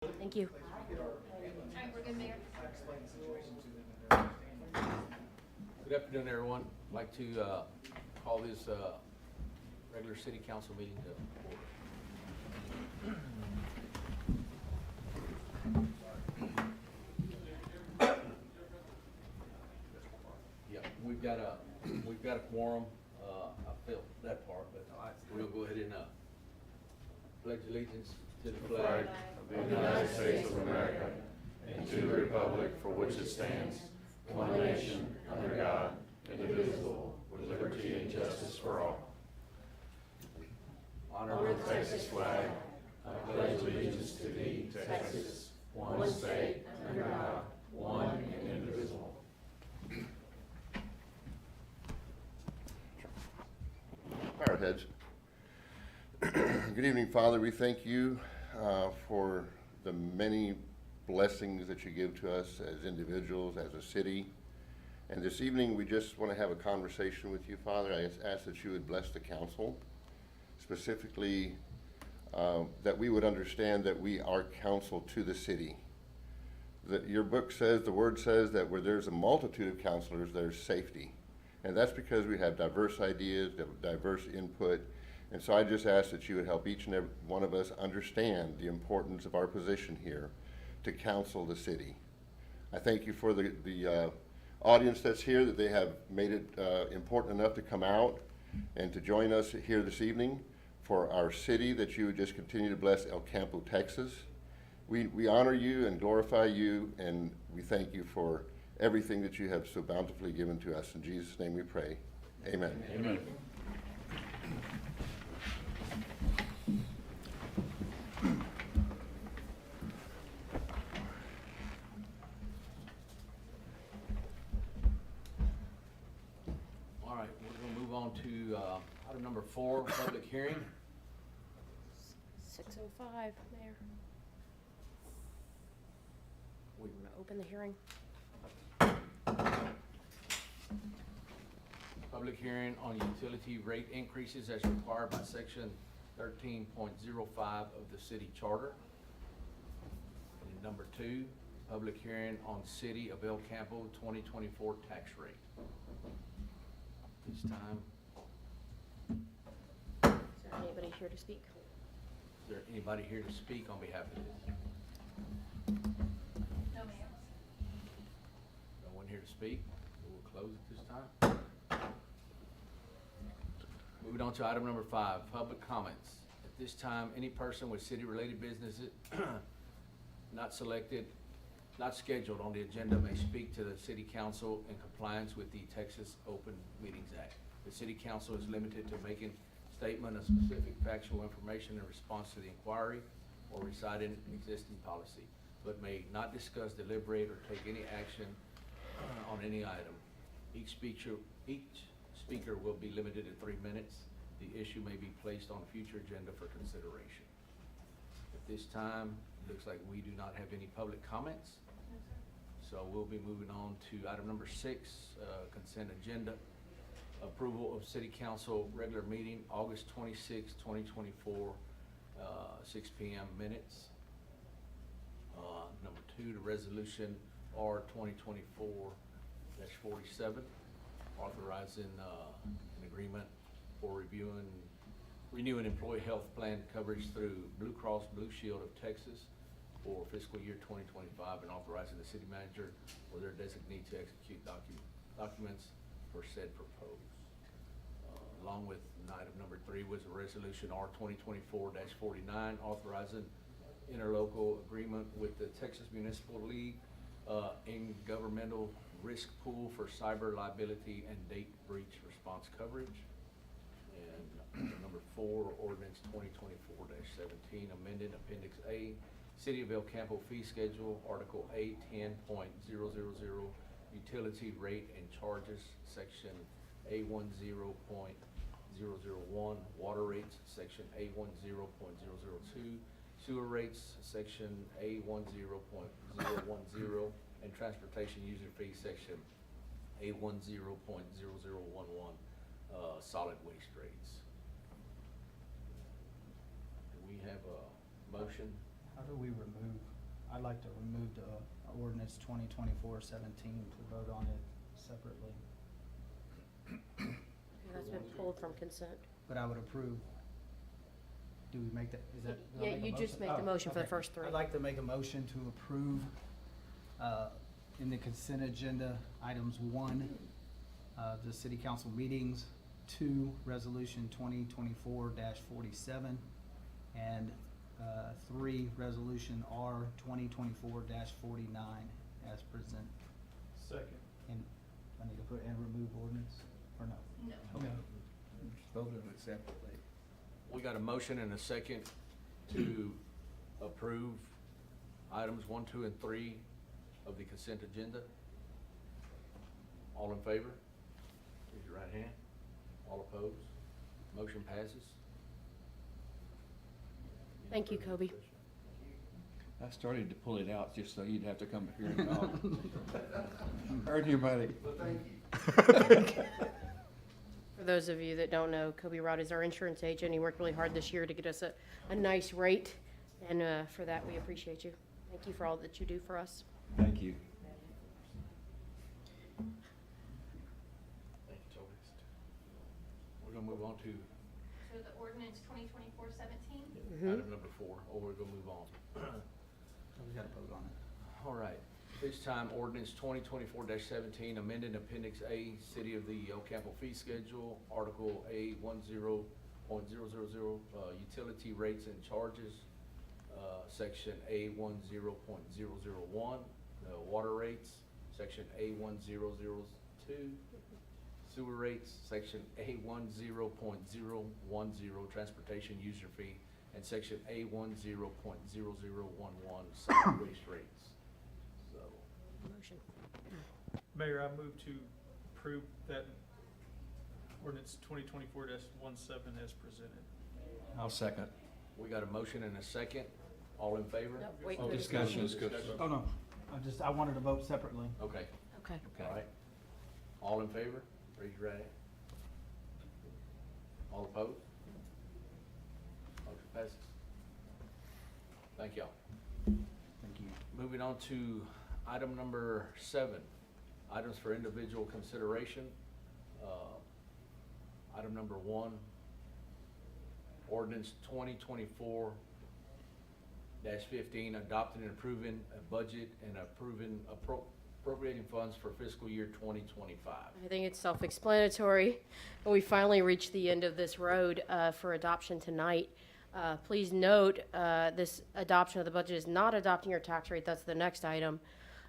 Thank you. Alright, we're good, Mayor. Good afternoon, everyone. I'd like to call this regular city council meeting to order. Yeah, we've got a quorum. I felt that part, but we'll go ahead and pledge allegiance to the flag of the United States of America and to the republic for which it stands, one nation, under God, indivisible, with liberty and justice for all. honor Honor the Texas flag. I pledge allegiance to thee, Texas, one state, under God, one and indivisible. Our heads. Good evening, Father. We thank you for the many blessings that you give to us as individuals, as a city. And this evening, we just want to have a conversation with you, Father. I ask that you would bless the council, specifically that we would understand that we are counsel to the city. That your book says, the word says that where there's a multitude of counselors, there's safety. And that's because we have diverse ideas, diverse input. And so I just ask that you would help each and every one of us understand the importance of our position here to counsel the city. I thank you for the audience that's here, that they have made it important enough to come out and to join us here this evening. For our city, that you would just continue to bless El Campo, Texas. We honor you and glorify you, and we thank you for everything that you have so bountifully given to us. In Jesus' name we pray. Amen. Amen. All right, we're going to move on to item number 4, public hearing. 6:05, Mayor. We're going to open the hearing. Public hearing on utility rate increases as required by section 13.05 of the city charter. And number 2, public hearing on city of El Campo 2024 tax rate. This time, Is there anybody here to speak? is there anybody here to speak on behalf of this? No, Mayor. No one here to speak? We'll close at this time. Moving on to item number 5, public comments. At this time, any person with city-related businesses not scheduled on the agenda may speak to the city council in compliance with the Texas Open Meetings Act. The city council is limited to making statement of specific factual information in response to the inquiry or reciting existing policy, but may not discuss, deliberate, or take any action on any item. Each speaker will be limited to 3 minutes. The issue may be placed on a future agenda for consideration. At this time, it looks like we do not have any public comments. So we'll be moving on to item number 6, consent agenda. Approval of city council regular meeting, August 26, 2024, 6 p.m. minutes. Number 2, the resolution R 2024-47, authorizing an agreement for renewing employee health plan coverage through Blue Cross Blue Shield of Texas for fiscal year 2025, and authorizing the city manager or their designee to execute documents for said proposed. Along with item number 3 was a resolution R 2024-49, authorizing interlocal agreement with the Texas Municipal League in governmental risk pool for cyber liability and date breach response coverage. And number 4, ordinance 2024-17, amended Appendix A, City of El Campo fee schedule, Article A 10.000, utility rate and charges, Section A10.001, water rates, Section A10.002, sewer rates, Section A10.010, and transportation user fee, Section A10.0011, solid waste rates. Do we have a motion? How do we remove I'd like to remove the ordinance 2024-17 to vote on it separately, Okay, that's been pulled from consent. but I would approve. Do we make that, is that? do I Yeah, make a you just motion? make the Oh, motion for the okay. first three. I'd like to make a motion to approve, in the consent agenda, items 1, the city council meetings, 2, resolution 2024-47, and 3, resolution R 2024-49 as presented. Second. And I need to put and remove ordinance, or no? No. Okay. Voted it separately. We got a motion and a second to approve items 1, 2, and 3 of the consent agenda. All in favor? Raise your right hand. All opposed? Motion passes. Thank you, Kobe. I started to pull it out just so you'd have to come here and talk. Earn your money. For those of you that don't know, Kobe Rod is our insurance agent. He worked really hard this year to get us a nice rate, and for that, we appreciate you. Thank you for all that you do for us. Thank you. Thank you, Toby. We're gonna move on to So the ordinance 2024-17? item number 4, or we're gonna move on. We gotta vote on it. All right, this time ordinance 2024-17, amending Appendix A, City of the Campo fee schedule, Article A 10.000, utility rates and charges, Section A 10.001, water rates, Section A 1002, sewer rates, Section A 10.010, transportation user fee, and Section A 10.0011, solid waste rates. So, Motion. Mayor, I move to approve that ordinance 2024-17 as presented. I'll second. we got a motion and a second. All in favor? No, wait Oh, for discussion. Oh, no, I wanted to vote separately. Okay, Okay. all right. All in favor? Raise your right hand. All opposed? Motion passes. Thank y'all. Thank you. Moving on to item number 7, items for individual consideration. Item number 1, ordinance 2024-15, adopting and approving a budget and appropriating funds for fiscal year 2025. I think it's self-explanatory. We finally reached the end of this road for adoption tonight. Please note, this adoption of the budget is not adopting your tax rate. That's the next item.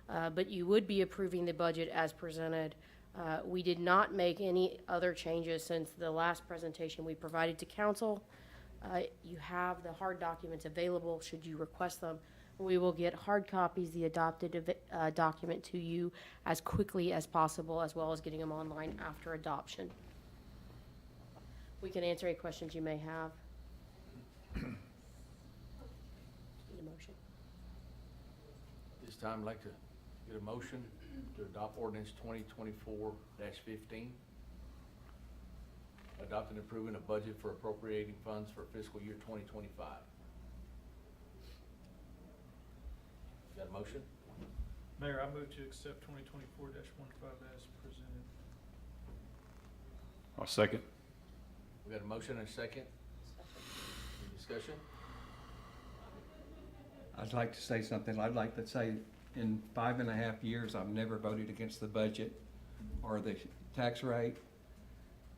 But you would be approving the budget as presented. We did not make any other changes since the last presentation we provided to council. You have the hard documents available should you request them. We will get hard copies, the adopted document to you as quickly as possible, as well as getting them online after adoption. We can answer any questions you may have. Need a motion? This time, I'd like to get a motion to adopt ordinance 2024-15, adopting and approving a budget for appropriating funds for fiscal year 2025. Got a motion? Mayor, I move to accept 2024-15 as presented. I'll second. We got a motion and a second. Any discussion? I'd like to say something. I'd like to say in 5.5 years, I've never voted against the budget or the tax rate.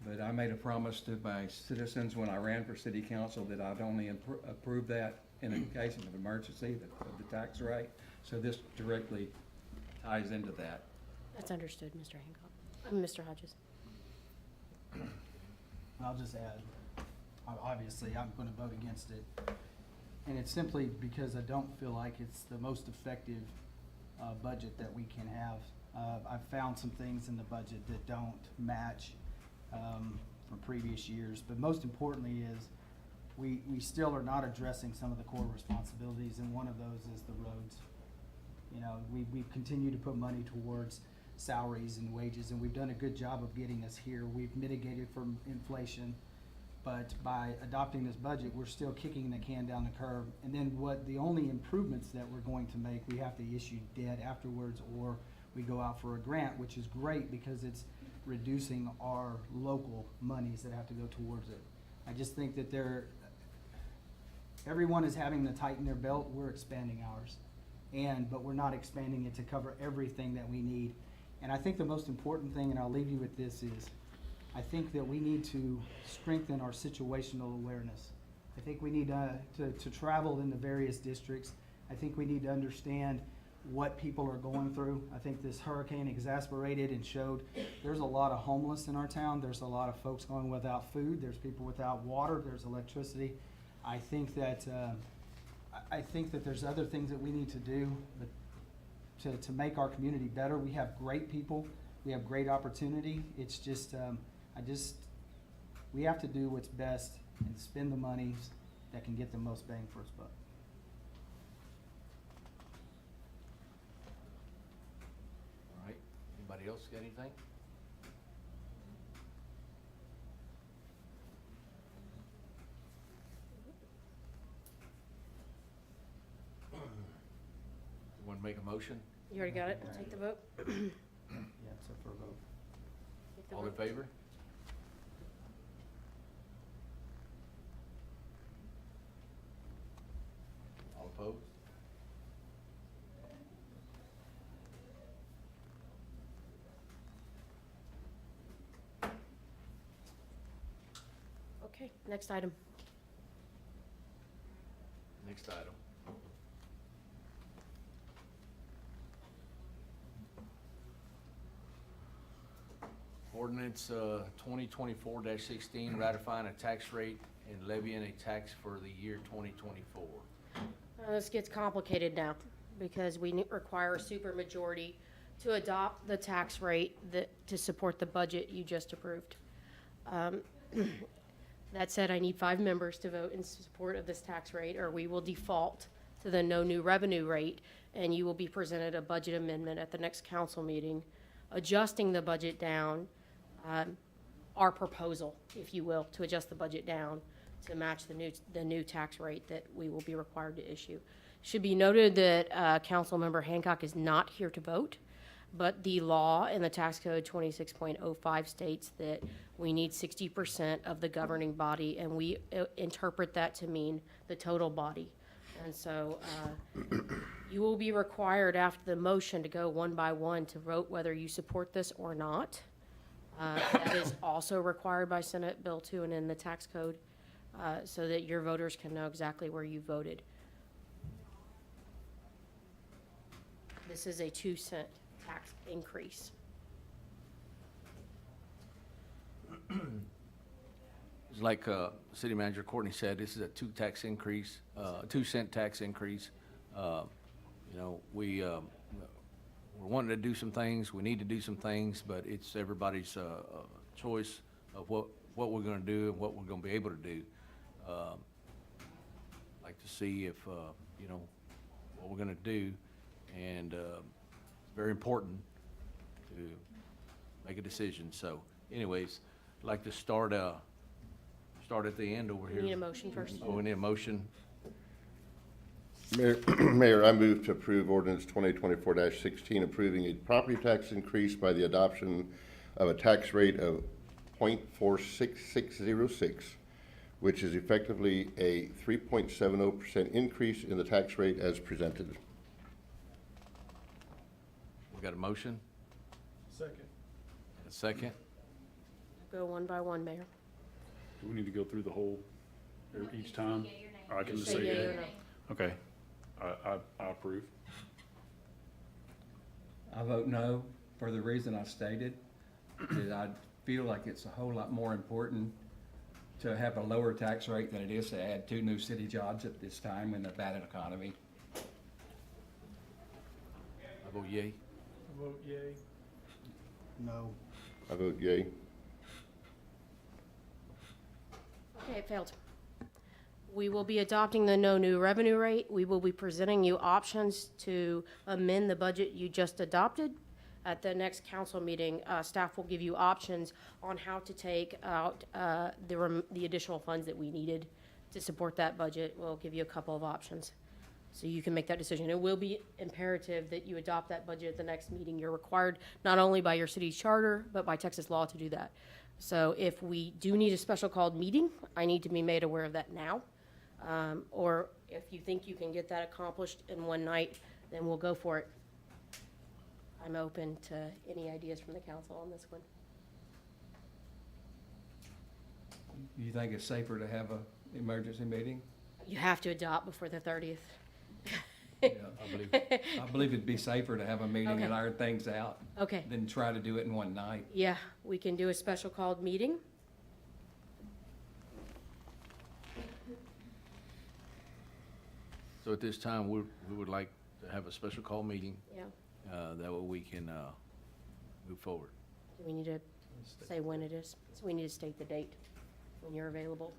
But I made a promise to my citizens when I ran for city council that I'd only approve that in a case of emergency, the tax rate. So this directly ties into that. That's understood, Mr. Hancock. Mr. Hodges. I'll just add, obviously, I'm gonna vote against it. And it's simply because I don't feel like it's the most effective budget that we can have. I've found some things in the budget that don't match from previous years. But most importantly is, we still are not addressing some of the core responsibilities, and one of those is the roads. You know, we've continued to put money towards salaries and wages, and we've done a good job of getting us here. We've mitigated from inflation, But by adopting this budget, we're still kicking the can down the curb. And then the only improvements that we're going to make, we have to issue debt afterwards, or we go out for a grant, which is great because it's reducing our local monies that have to go towards it. I just think that everyone is having to tighten their belt. We're expanding ours. But we're not expanding it to cover everything that we need. And I think the most important thing, and I'll leave you with this, is I think that we need to strengthen our situational awareness. I think we need to travel in the various districts. I think we need to understand what people are going through. I think this hurricane exacerbated and showed there's a lot of homeless in our town. There's a lot of folks going without food. There's people without water. There's electricity. I think that there's other things that we need to do to make our community better. We have great people. We have great opportunity. It's just, we have to do what's best and spend the monies that can get the most bang for its buck. All right, anybody else got anything? You want to make a motion? You already got it? Take the vote. Yeah, except for a vote. Take the All in vote. favor? All opposed? Okay, next item. Next item. Ordinance 2024-16, ratifying a tax rate and levying a tax for the year 2024. This gets complicated now because we require a supermajority to adopt the tax rate to support the budget you just approved. That said, I need 5 members to vote in support of this tax rate, or we will default to the no new revenue rate, and you will be presented a budget amendment at the next council meeting, adjusting the budget down, our proposal, if you will, to adjust the budget down to match the new tax rate that we will be required to issue. Should be noted that Councilmember Hancock is not here to vote, but the law in the tax code 26.05 states that we need 60% of the governing body, and we interpret that to mean the total body. And so you will be required after the motion to go one by one to vote whether you support this or not. That is also required by Senate Bill 2 and in the tax code, so that your voters can know exactly where you voted. This is a 2-cent tax increase. It's like City Manager Courtney said, this is a 2-cent tax increase. You know, we're wanting to do some things, we need to do some things, but it's everybody's choice of what we're gonna do and what we're gonna be able to do. Like to see if, you know, what we're gonna do, and it's very important to make a decision. So anyways, I'd like to start at the end over We here. need a motion first. Oh, we need a motion. Mayor, I move to approve ordinance 2024-16, approving a property tax increase by the adoption of a tax rate of 0.46606, which is effectively a 3.70% increase in the tax rate as presented. We got a motion? Second. A second? Go one by one, Mayor. Do we need to go through the whole, each time? Yea or nay. Or I can just Say say yea yea? or no. Okay, I approve. I vote no for the reason I stated, that I feel like it's a whole lot more important to have a lower tax rate than it is to add 2 new city jobs at this time in a bad economy. I vote yea. I vote yea. No. I vote yea. Okay, it failed. We will be adopting the no new revenue rate. We will be presenting you options to amend the budget you just adopted, At the next council meeting, staff will give you options on how to take out the additional funds that we needed to support that budget. We'll give you a couple of options, so you can make that decision. It will be imperative that you adopt that budget at the next meeting. You're required not only by your city's charter, but by Texas law to do that. So if we do need a special called meeting, I need to be made aware of that now. Or if you think you can get that accomplished in one night, then we'll go for it. I'm open to any ideas from the council on this one. You think it's safer to have a emergency meeting? You have to adopt before the 30th. Yeah, I believe it'd be safer to have a meeting and Okay. iron things out Okay, than try to do it in one night. yeah, we can do a special called meeting. So at this time, we would like to have a special call meeting. Yeah. That way we can move forward. Do we need to say when it is? So we need to state the date when you're available.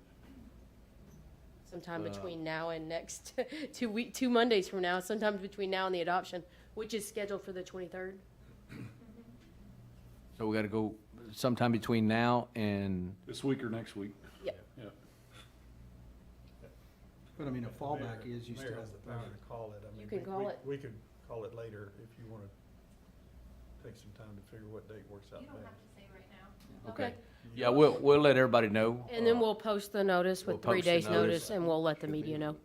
Sometime between now and next, 2 Mondays from now, sometime between now and the adoption, which is scheduled for the 23rd. So we got to go sometime between now and, This week or next week? Yep. Yeah. But I mean, a fallback is you still Mayor have has the the power budget. to call it. I You mean, can call it. We could call it later if you want to take some time to figure what date works out You don't best. have to say right now. okay. Yeah, we'll let everybody know. And then we'll post the notice We'll with 3 post the days' notice. notice, and we'll let the media know.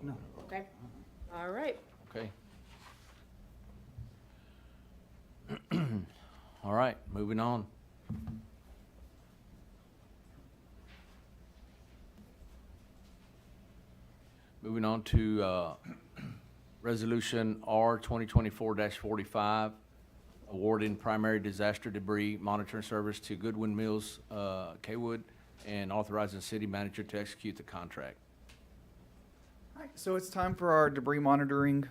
No. Okay? All right. Okay. All right, moving on. Moving on to Resolution R 2024-45, awarding primary disaster debris monitoring service to Goodwin Mills, Kaywood, and authorizing city manager to execute the contract. All right, so it's time for our debris monitoring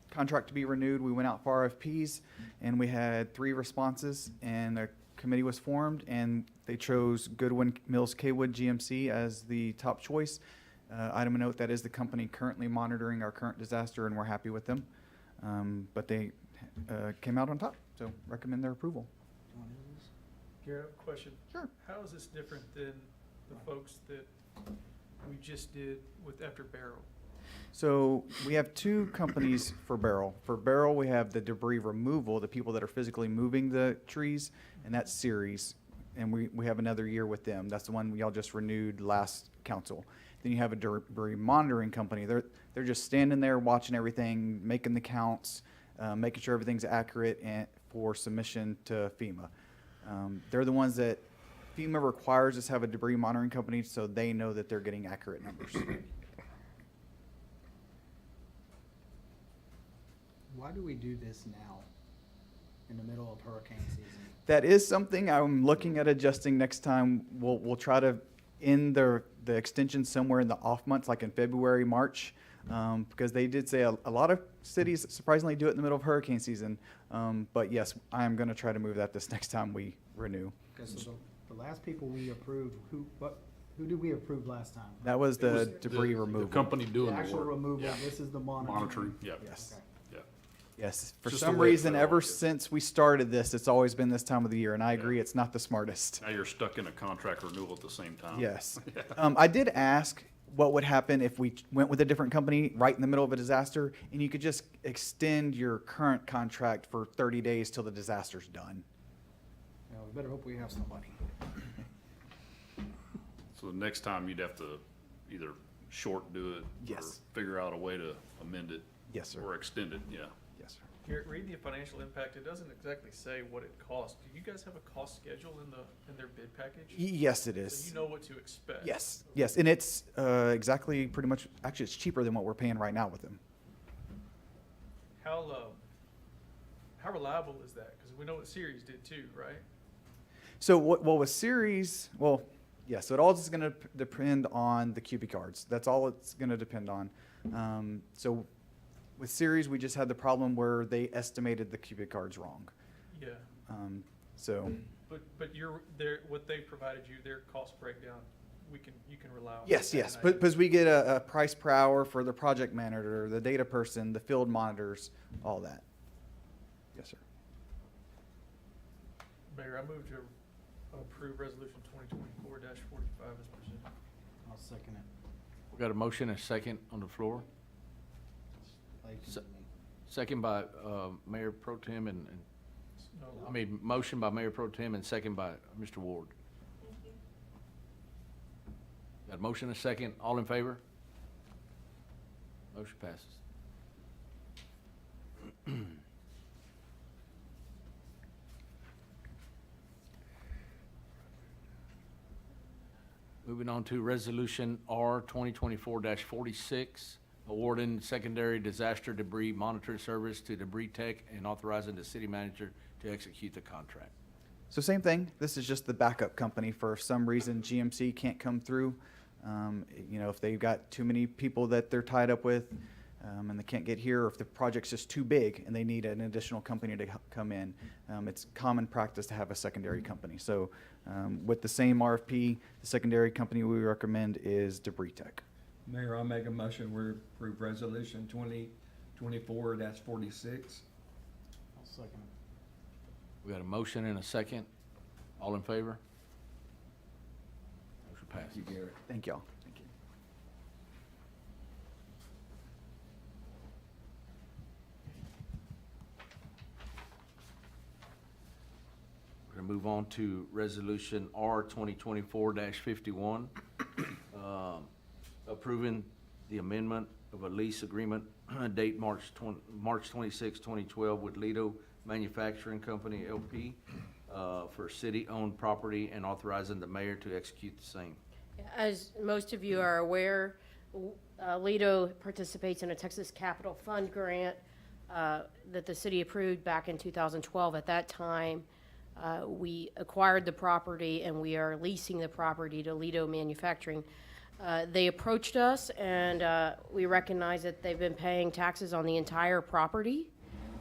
contract to be renewed. We went out for RFPs, and we had 3 responses, and a committee was formed, and they chose Goodwin Mills Kaywood GMC as the top choice. Item of note, that is the company currently monitoring our current disaster, and we're happy with them. But they came out on top, so recommend their approval. Gary, I have a question. Sure. How is this different than the folks that we just did with after Barrel? So we have 2 companies for Barrel. For Barrel, we have the debris removal, the people that are physically moving the trees, and that's Series. And we have another year with them. That's the one y'all just renewed last council. Then you have a debris monitoring company. They're just standing there watching everything, making the counts, making sure everything's accurate and for submission to FEMA. They're the ones that FEMA requires us to have a debris monitoring company so they know that they're getting accurate numbers. Why do we do this now, in the middle of hurricane season? That is something I'm looking at adjusting next time. We'll try to end the extension somewhere in the off months, like in February, March, because they did say a lot of cities surprisingly do it in the middle of hurricane season. But yes, I am going to try to move that this next time we renew. Because the last people we approved, who did we approve last time? That was the debris The removal. company The doing the actual work. removal, Yeah. this is the monitoring. Monitoring, yeah. Yes. Okay. Yeah. Yes. For Just the some way it reason, fell ever out here. since we started this, it's always been this time of the year, and I agree, it's not the smartest. Now you're stuck in a contract renewal at the same time. Yes. I did ask what would happen if we went with a different company right in the middle of a disaster, and you could just extend your current contract for 30 days till the disaster's done. Yeah, we better hope we have somebody. So the next time you'd have to either short do it. Yes. Or figure out a way to amend it. Yes, sir. Or extend it, yeah. Yes, sir. Garrett, read the financial impact. It doesn't exactly say what it costs. Do you guys have a cost schedule in their bid package? Yes, it So is. you know what to expect? Yes, yes, and it's exactly pretty much, actually, it's cheaper than what we're paying right now with them. How reliable is that? Because we know what Series did too, right? So what with Series, well, yeah, so it all is going to depend on the cubic yards. That's all it's going to depend on. So with Series, we just had the problem where they estimated the cubic yards wrong. Yeah. So But what they provided you, their cost breakdown, you can rely on. yes, that yes, night. because we get a price per hour for the project manager, the data person, the field monitors, all that. Yes, sir. Mayor, I move to approve resolution 2024-45 as presented. I'll second it. We got a motion and a second on the floor. Like, Se- Second by Mayor Pro Tem and, No, I mean, motion by Mayor Pro Tem and second by Mr. Ward. Thank you. Got a motion and a second. All in favor? Motion passes. Moving on to Resolution R 2024-46, awarding secondary disaster debris monitoring service to Debris Tech and authorizing the city manager to execute the contract. So same thing, this is just the backup company for some reason GMC can't come through. You know, if they've got too many people that they're tied up with, and they can't get here, or if the project's just too big and they need an additional company to come in, it's common practice to have a secondary company. So with the same RFP, the secondary company we recommend is Debris Tech. Mayor, I'll make a motion, we approve resolution 2024-46. I'll second it. We got a motion and a second. All in favor? Motion passes. Thank you, Garrett. Thank y'all. Thank you. We're gonna move on to Resolution R 2024-51, approving the amendment of a lease agreement date March 26, 2012 with Lido Manufacturing Company LP for city-owned property and authorizing the mayor to execute the same. As most of you are aware, Lido participates in a Texas Capital Fund grant that the city approved back in 2012. At that time, we acquired the property and we are leasing the property to Lido Manufacturing. They approached us and we recognize that they've been paying taxes on the entire property,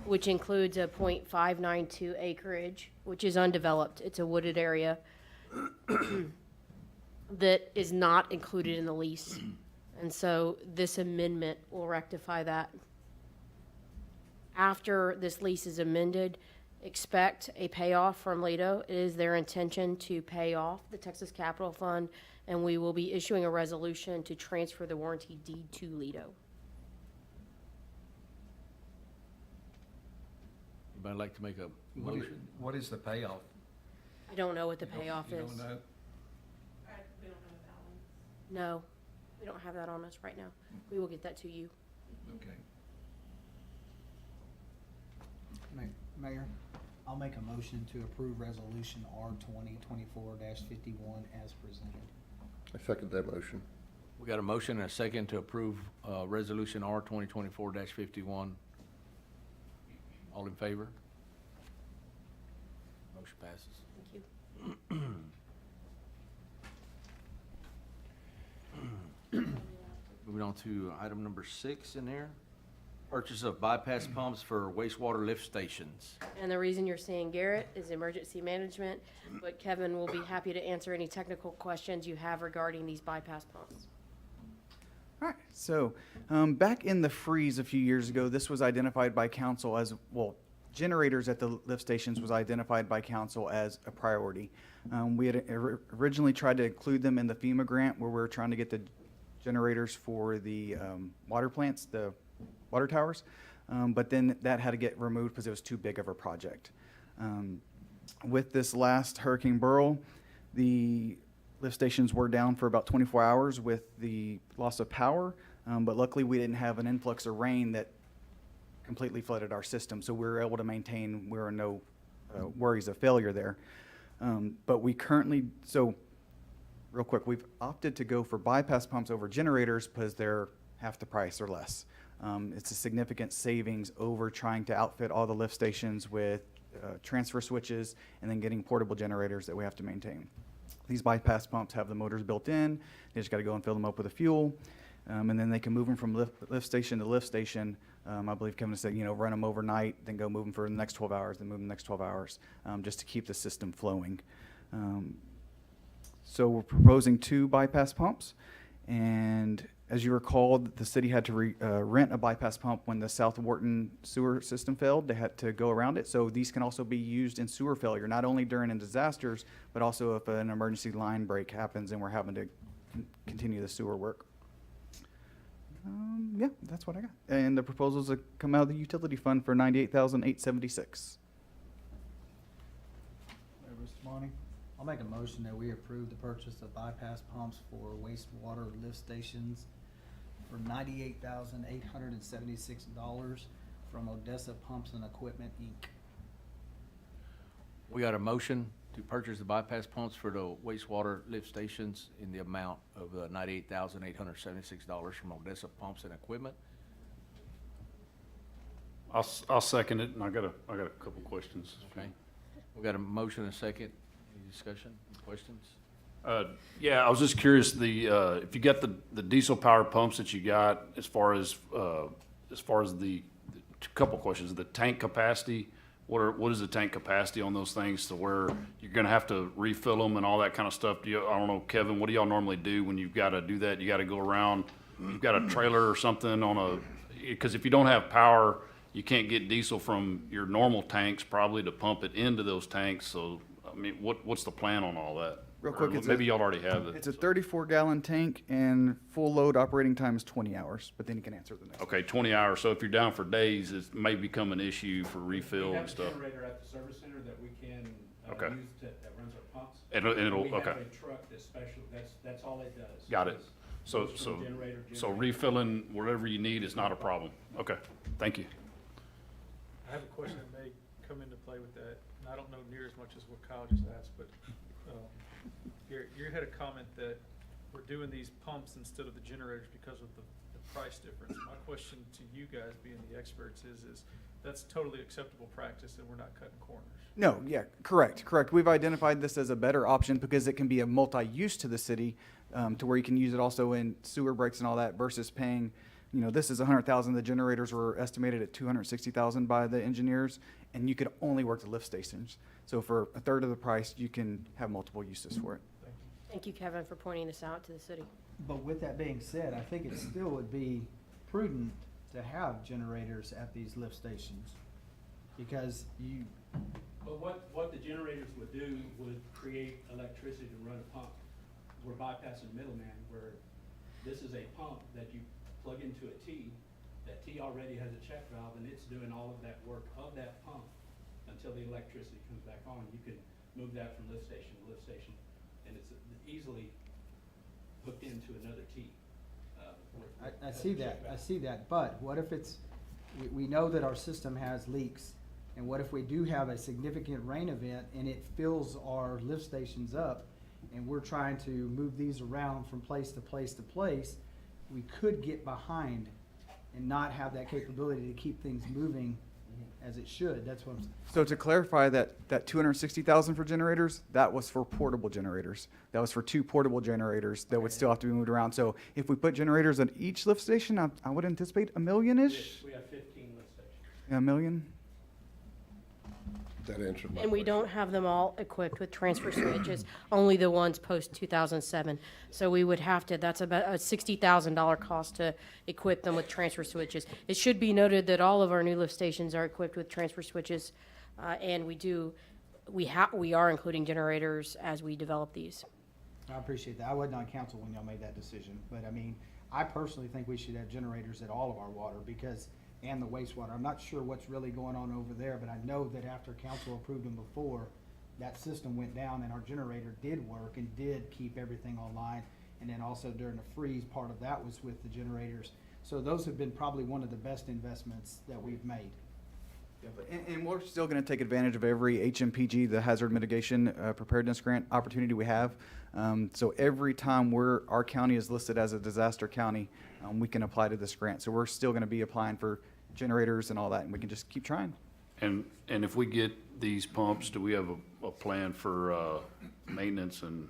which includes a .592 acreage, which is undeveloped. It's a wooded area that is not included in the lease. And so this amendment will rectify that. After this lease is amended, expect a payoff from Lido. It is their intention to pay off the Texas Capital Fund, and we will be issuing a resolution to transfer the warranty deed to Lido. Anybody like to make a motion? What is the payoff? I don't know what the payoff You is. don't know? We don't know that one. No, we don't have that on us right now. We will get that to you. Okay. Mayor, I'll make a motion to approve resolution R 2024-51 as presented. I second that motion. We got a motion and a second to approve Resolution R 2024-51. All in favor? Motion passes. Thank you. Moving on to item number 6 in there. Purchase of bypass pumps for wastewater lift stations. And the reason you're seeing Garrett is emergency management, but Kevin will be happy to answer any technical questions you have regarding these bypass pumps. All right, so back in the freeze a few years ago, this was identified by council as, well, generators at the lift stations was identified by council as a priority. We had originally tried to include them in the FEMA grant where we were trying to get the generators for the water plants, the water towers, but then that had to get removed because it was too big of a project. With this last Hurricane Beryl, the lift stations were down for about 24 hours with the loss of power, but luckily we didn't have an influx of rain that completely flooded our system, so we were able to maintain, there were no worries of failure there. But we currently, so real quick, we've opted to go for bypass pumps over generators because they're half the price or less. It's a significant savings over trying to outfit all the lift stations with transfer switches and then getting portable generators that we have to maintain. These bypass pumps have the motors built in. They just got to go and fill them up with the fuel, and then they can move them from lift station to lift station. I believe Kevin said, you know, run them overnight, then go move them for the next 12 hours, then move them the next 12 hours, just to keep the system flowing. So we're proposing 2 bypass pumps, and as you recall, the city had to rent a bypass pump when the South Wharton sewer system failed. They had to go around it. So these can also be used in sewer failure, not only during disasters, but also if an emergency line break happens and we're having to continue the sewer work. Yeah, that's what I got. And the proposals that come out of the utility fund for $98,876. Mr. Monty, I'll make a motion that we approve the purchase of bypass pumps for wastewater lift stations for $98,876 from Odessa Pumps and Equipment, Inc. We got a motion to purchase the bypass pumps for the wastewater lift stations in the amount of $98,876 from Odessa Pumps and Equipment. I'll second it, and I got a couple questions. Okay. We got a motion and a second. Any discussion, questions? Yeah, I was just curious, if you got the diesel powered pumps that you got, as far as the couple questions, the tank capacity, what is the tank capacity on those things to where you're gonna have to refill them and all that kind of stuff? I don't know, Kevin, what do y'all normally do when you've gotta do that? You gotta go around, you've got a trailer or something because if you don't have power, you can't get diesel from your normal tanks probably to pump it into those tanks. So, I mean, what's the plan on all that? Real quick, Or maybe y'all already have it. It's a 34-gallon tank, and full load operating time is 20 hours, but then you can answer the next. Okay, 20 hours. So if you're down for days, it may become an issue for refill and stuff. We have a generator at the service center that we can Okay. use that runs our pumps. And it'll, We have okay, a truck that's special, that's all it does. got it. Is So, goes so, from generator to so generator. refilling whatever you need is not a problem. Okay, thank you. I have a question that may come into play with that, and I don't know near as much as what Kyle just asked, but, you had a comment that we're doing these pumps instead of the generators because of the price difference. My question to you guys, being the experts, is that's totally acceptable practice and we're not cutting corners? No, yeah, correct. We've identified this as a better option because it can be a multi-use to the city, to where you can use it also in sewer breaks and all that versus paying, this is $100,000. The generators were estimated at $260,000 by the engineers, and you could only work the lift stations. So for a third of the price, you can have multiple uses for it. Thank you, Kevin, for pointing this out to the city. But with that being said, I think it still would be prudent to have generators at these lift stations. Because But what the generators would do would create electricity to run a pump. We're bypassing the middleman, where this is a pump that you plug into a T. That T already has a check valve, and it's doing all of that work of that pump until the electricity comes back on. You can move that from lift station to lift station, and it's easily hooked into another T. I see that, but what if we know that our system has leaks, and what if we do have a significant rain event and it fills our lift stations up, and we're trying to move these around from place to place to place, we could get behind and not have that capability to keep things moving as it should. That's what I'm saying. So to clarify that $260,000 for generators, that was for portable generators. That was for 2 portable generators that would still have to be moved around. So if we put generators at each lift station, I would anticipate $1 million-ish. We have 15 lift stations. $1 million. That answered my question. And we don't have them all equipped with transfer switches, only the ones post-2007. So we would have to, that's about a $60,000 cost to equip them with transfer switches. It should be noted that all of our new lift stations are equipped with transfer switches, and we are including generators as we develop these. I appreciate that. I wasn't on council when y'all made that decision, but I mean, I personally think we should have generators at all of our water and the wastewater. I'm not sure what's really going on over there, but I know that after council approved them before, that system went down and our generator did work and did keep everything online. And then also during the freeze, part of that was with the generators. So those have been probably one of the best investments that we've made. And we're still going to take advantage of every HMPG, the Hazard Mitigation Preparedness Grant opportunity we have. So every time our county is listed as a disaster county, we can apply to this grant. So we're still going to be applying for generators and all that, and we can just keep trying. And if we get these pumps, do we have a plan for maintenance and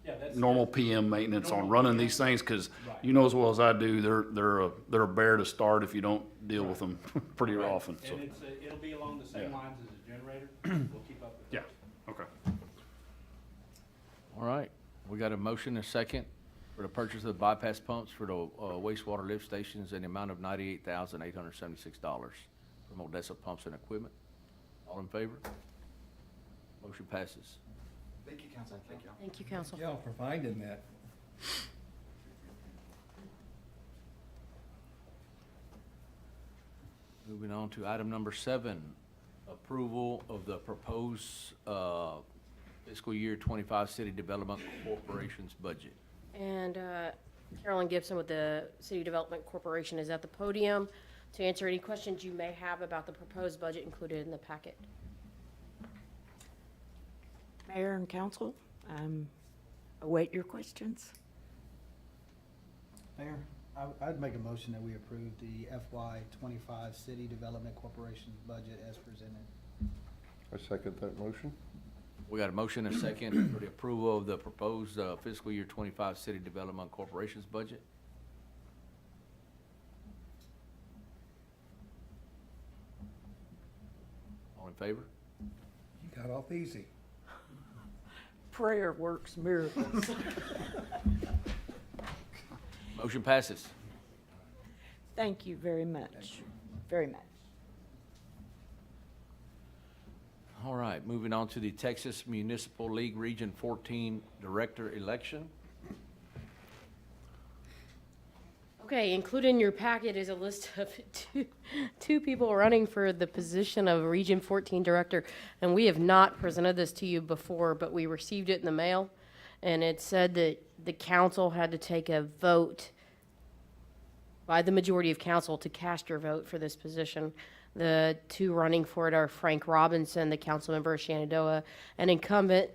Yeah, that's normal PM maintenance on Normal running PM. these things? Because Right. you know as well as I do, they're a bear to start if you don't deal with them pretty Right. often. So, And it'll be along the same Yeah. lines as a generator. We'll keep up with yeah, those. okay. All right. We got a motion, a second. for the purchase of bypass pumps for the wastewater lift stations in the amount of $98,876 from Odessa Pumps and Equipment. All in favor? Motion passes. Thank you, Council. Thank you. Thank you, council. Y'all for finding that. Moving on to item number 7, approval of the proposed fiscal year 25 City Development Corporation's budget. And Carolyn Gibson with the City Development Corporation is at the podium to answer any questions you may have about the proposed budget included in the packet. Mayor and council, await your questions. Mayor, I'd make a motion that we approve the FY '25 City Development Corporation's budget as presented. I second that motion. We got a motion and a second for the approval of the proposed fiscal year 25 City Development Corporation's budget. All in favor? You got off easy. Prayer works miracles. Motion passes. Thank you very much, very much. All right, moving on to the Texas Municipal League Region 14 Director election. Okay, included in your packet is a list of two people running for the position of Region 14 Director, and we have not presented this to you before, but we received it in the mail, and it said that the council had to take a vote by the majority of council to cast your vote for this position. The two running for it are Frank Robinson, the council member of Shenandoah, and incumbent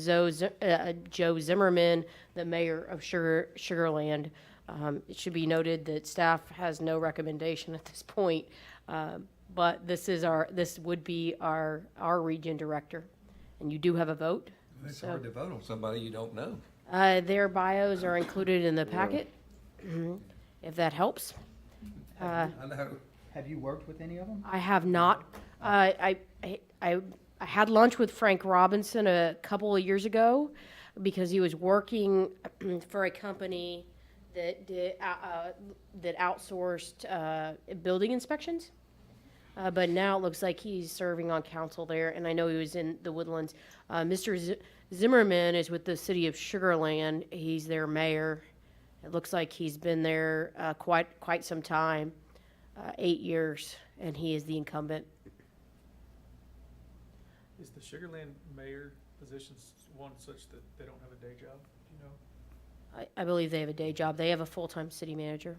Joe Zimmerman, the mayor of Sugarland. It should be noted that staff has no recommendation at this point, but this would be our region director, and you do have a vote. It's So- hard to vote on somebody you don't know. Their bios are included in the packet, if that helps. I know. Have you worked with any of them? I have not. I had lunch with Frank Robinson a couple of years ago because he was working for a company that did that outsourced building inspections. But now it looks like he's serving on council there, and I know he was in the Woodlands. Mr. Zimmerman is with the city of Sugarland. He's their mayor. It looks like he's been there quite some time, 8 years, and he is the incumbent. Is the Sugarland mayor position one such that they don't have a day job, do you know? I believe they have a day job. They have a full-time city manager.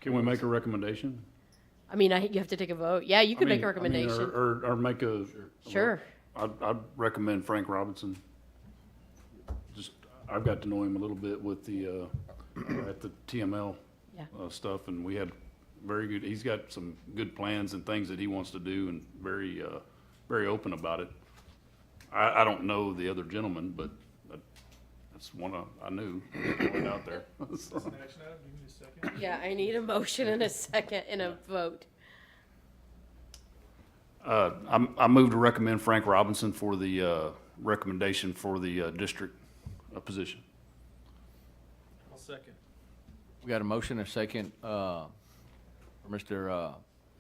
Can we make a recommendation? I mean, you have to take a vote. Yeah, you can make a recommendation. Or make a. Sure. I'd recommend Frank Robinson. Just, I've got to know him a little bit with the, at the TML Yeah. Stuff, and we had very good, he's got some good plans and things that he wants to do, and very open about it. I don't know the other gentleman, but that's one I knew, going out there. Is this an action item? You need a second? Yeah, I need a motion and a second and a vote. I move to recommend Frank Robinson for the recommendation for the district position. I'll second. We got a motion and a second for Mr.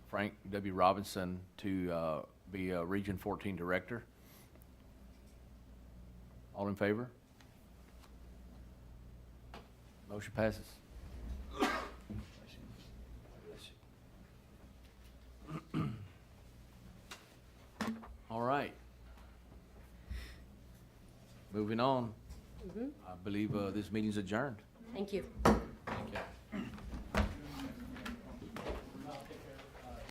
Frank W. Robinson to be Region 14 Director. All in favor? Motion passes. All right. Moving on. I believe this meeting's adjourned. Thank you.